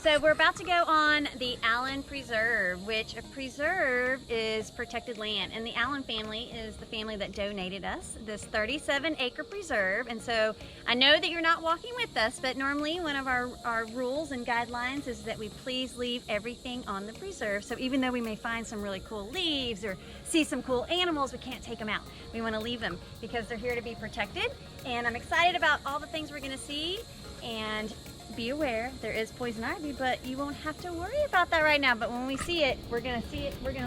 So we're about to go on the Allen Preserve, which a preserve is protected land, and the Allen family is the family that donated us this 37-acre preserve. And so I know that you're not walking with us, but normally one of our rules and guidelines is that we please leave everything on the preserve. So even though we may find some really cool leaves or see some cool animals, we can't take them out. We want to leave them because they're here to be protected. And I'm excited about all the things we're going to see. And be aware, there is poison ivy, but you won't have to worry about that right now. But when we see it, we're gonna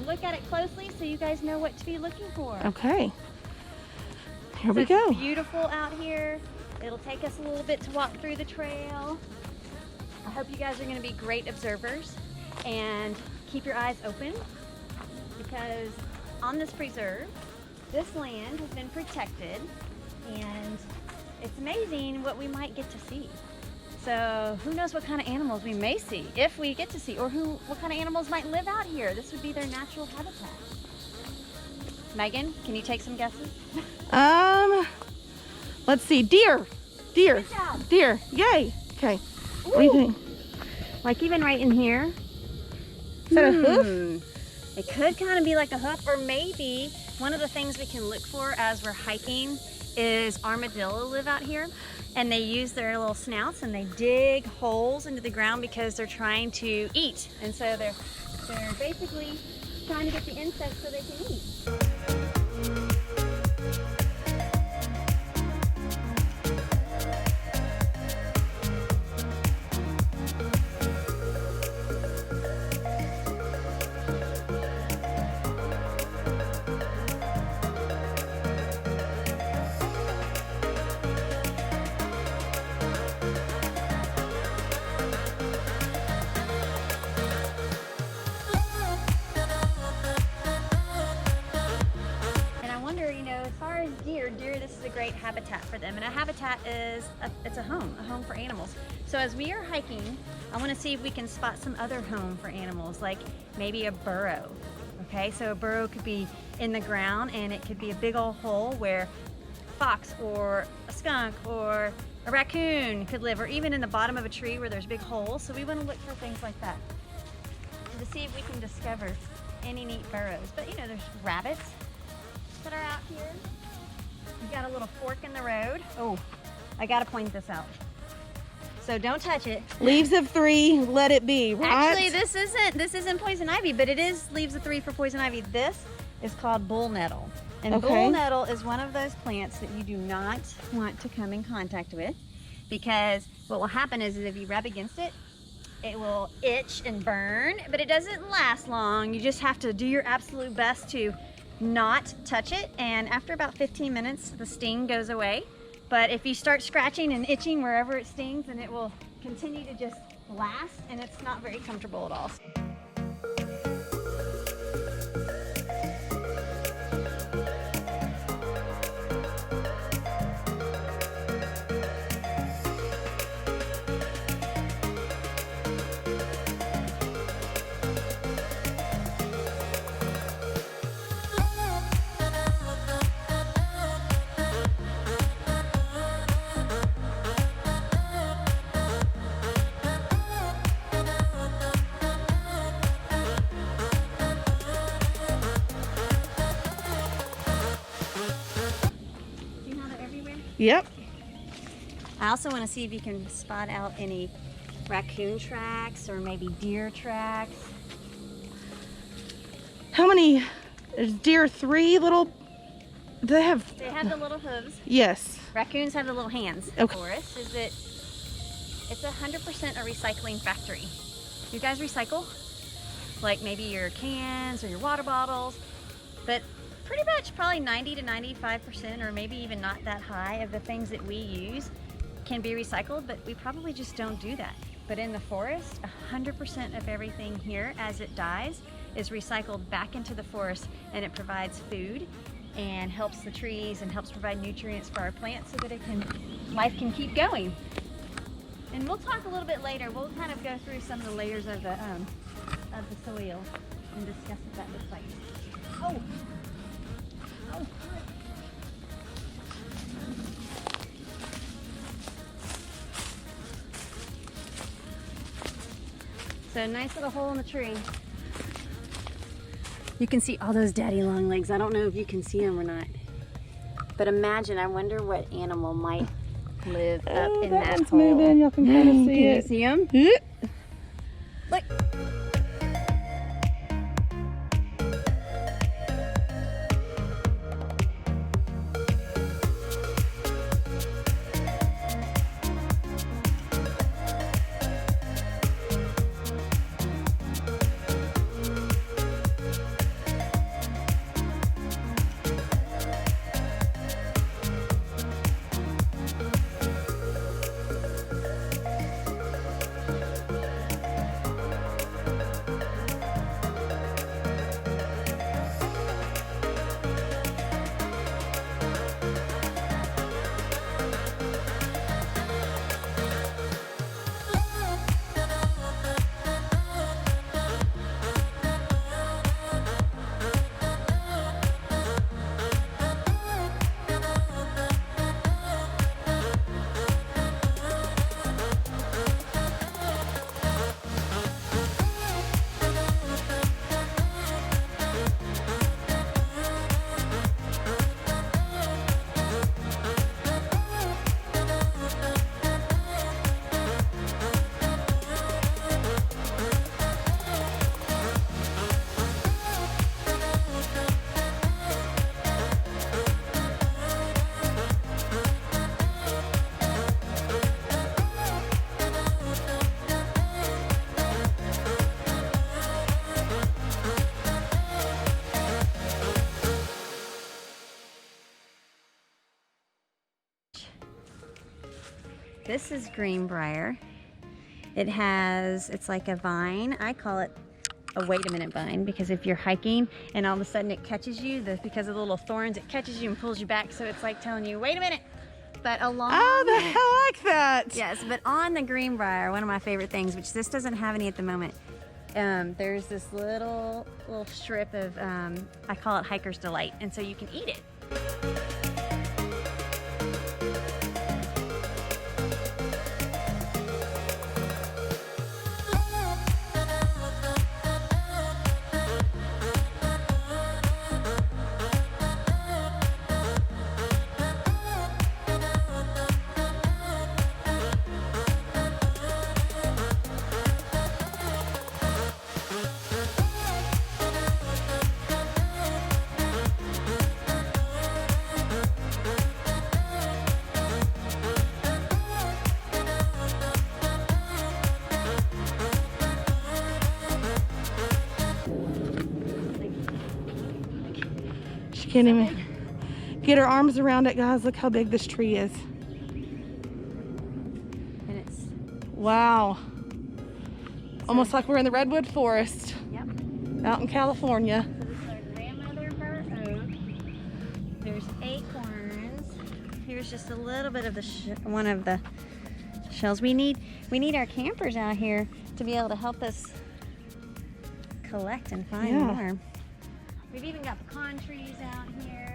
look at it closely so you guys know what to be looking for. Okay. Here we go. It's beautiful out here. It'll take us a little bit to walk through the trail. I hope you guys are gonna be great observers and keep your eyes open, because on this preserve, this land has been protected, and it's amazing what we might get to see. So who knows what kind of animals we may see, if we get to see, or what kind of animals might live out here. This would be their natural habitat. Megan, can you take some guesses? Let's see. Deer. Good job. Deer. Yay. Okay. Ooh. What do you think? Like even right in here. Is that a hoof? It could kind of be like a hoof, or maybe one of the things we can look for as we're hiking is armadillo live out here. And they use their little snouts and they dig holes into the ground because they're trying to eat. And so they're basically trying to get the insects so they can eat. As far as deer, this is a great habitat for them. And a habitat is, it's a home for animals. So as we are hiking, I want to see if we can spot some other home for animals, like maybe a burrow. Okay, so a burrow could be in the ground, and it could be a big old hole where a fox or a skunk or a raccoon could live, or even in the bottom of a tree where there's big holes. So we want to look for things like that to see if we can discover any neat burrows. But you know, there's rabbits that are out here. You got a little fork in the road. Oh, I gotta point this out. So don't touch it. Leaves of 3, let it be, right? Actually, this isn't poison ivy, but it is leaves of 3 for poison ivy. This is called bull nettle. And bull nettle is one of those plants that you do not want to come in contact with, because what will happen is if you rub against it, it will itch and burn, but it doesn't last long. You just have to do your absolute best to not touch it, and after about 15 minutes the sting goes away. But if you start scratching and itching wherever it stings, then it will continue to just last, and it's not very comfortable at all. Yep. I also want to see if you can spot out any raccoon tracks or maybe deer tracks. How many? Is deer 3 little? They have the little hooves. Yes. Raccoons have the little hands. Okay. Forest is it? It's 100% a recycling factory. You guys recycle? Like maybe your cans or your water bottles, but pretty much probably 90 to 95%, or maybe even not that high, of the things that we use can be recycled, but we probably just don't do that. But in the forest, 100% of everything here as it dies is recycled back into the forest, and it provides food and helps the trees and helps provide nutrients for our plants so that life can keep going. And we'll talk a little bit later. We'll kind of go through some of the layers of the soil and discuss what that looks like. Oh. So nice little hole in the tree. You can see all those daddy long legs. I don't know if you can see them or not. But imagine, I wonder what animal might live up in that hole. Moving. Y'all can kind of see it. Can you see them? Look. This is greenbrier. It's like a vine. I call it a wait a minute vine because if you're hiking and all of a sudden it catches you, because of the little thorns, it catches you and pulls you back. So it's like telling you, wait a minute. But along I like that. Yes, but on the greenbrier, one of my favorite things, which this doesn't have any at the moment, there's this little strip of, I call it hiker's delight. And so you can eat it. She can't even get her arms around it, guys. Look how big this tree is. And it's, wow. Almost like we're in the redwood forest. yep. Out in California. So this is our grandmother bur oak. There's acorns. Here's just a little bit of the one of the shells. We need our campers out here to be able to help us collect and find more. We've even got pecan trees out here.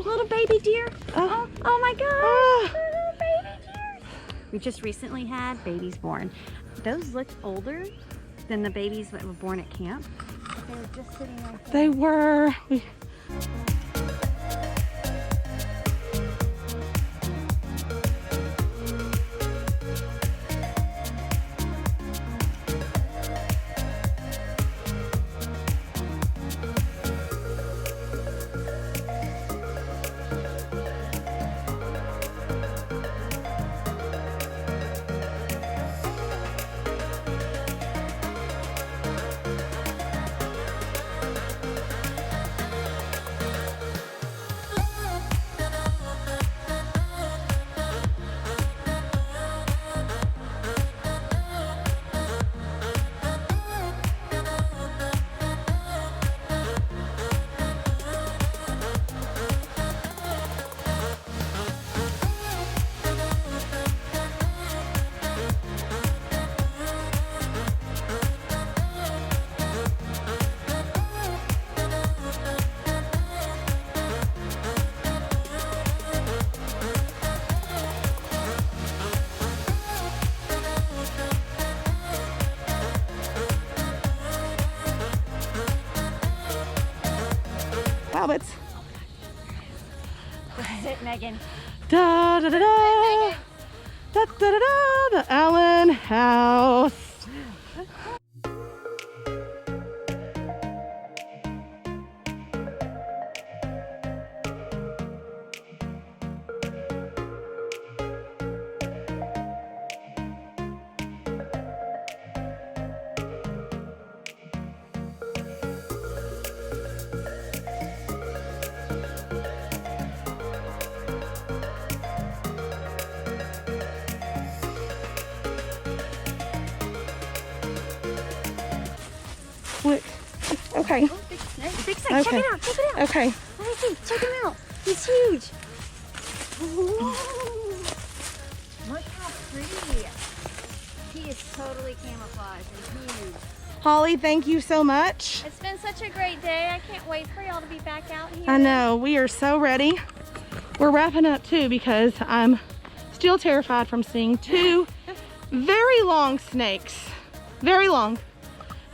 Little baby deer. Oh my gosh. Little baby deer. We just recently had babies born. Those looked older than the babies that were born at camp. But they were just sitting right there. They were. rabbits. This is it, Megan. Da da da da. Da da da da. The Allen house. Look. Okay. Oh, big snake. Big snake. Okay. Check it out. Check it out. Okay. Let me see. Check him out. He's huge. Look how pretty. He is totally camouflaged and huge. Holly, thank you so much. It's been such a great day. I can't wait for y'all to be back out here. I know. We are so ready. We're wrapping up too because I'm still terrified from seeing two very long snakes. Very long.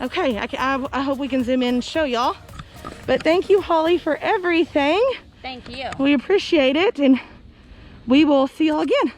Okay, I hope we can zoom in and show y'all. But thank you, Holly, for everything. Thank you. We appreciate it, and we will see y'all again.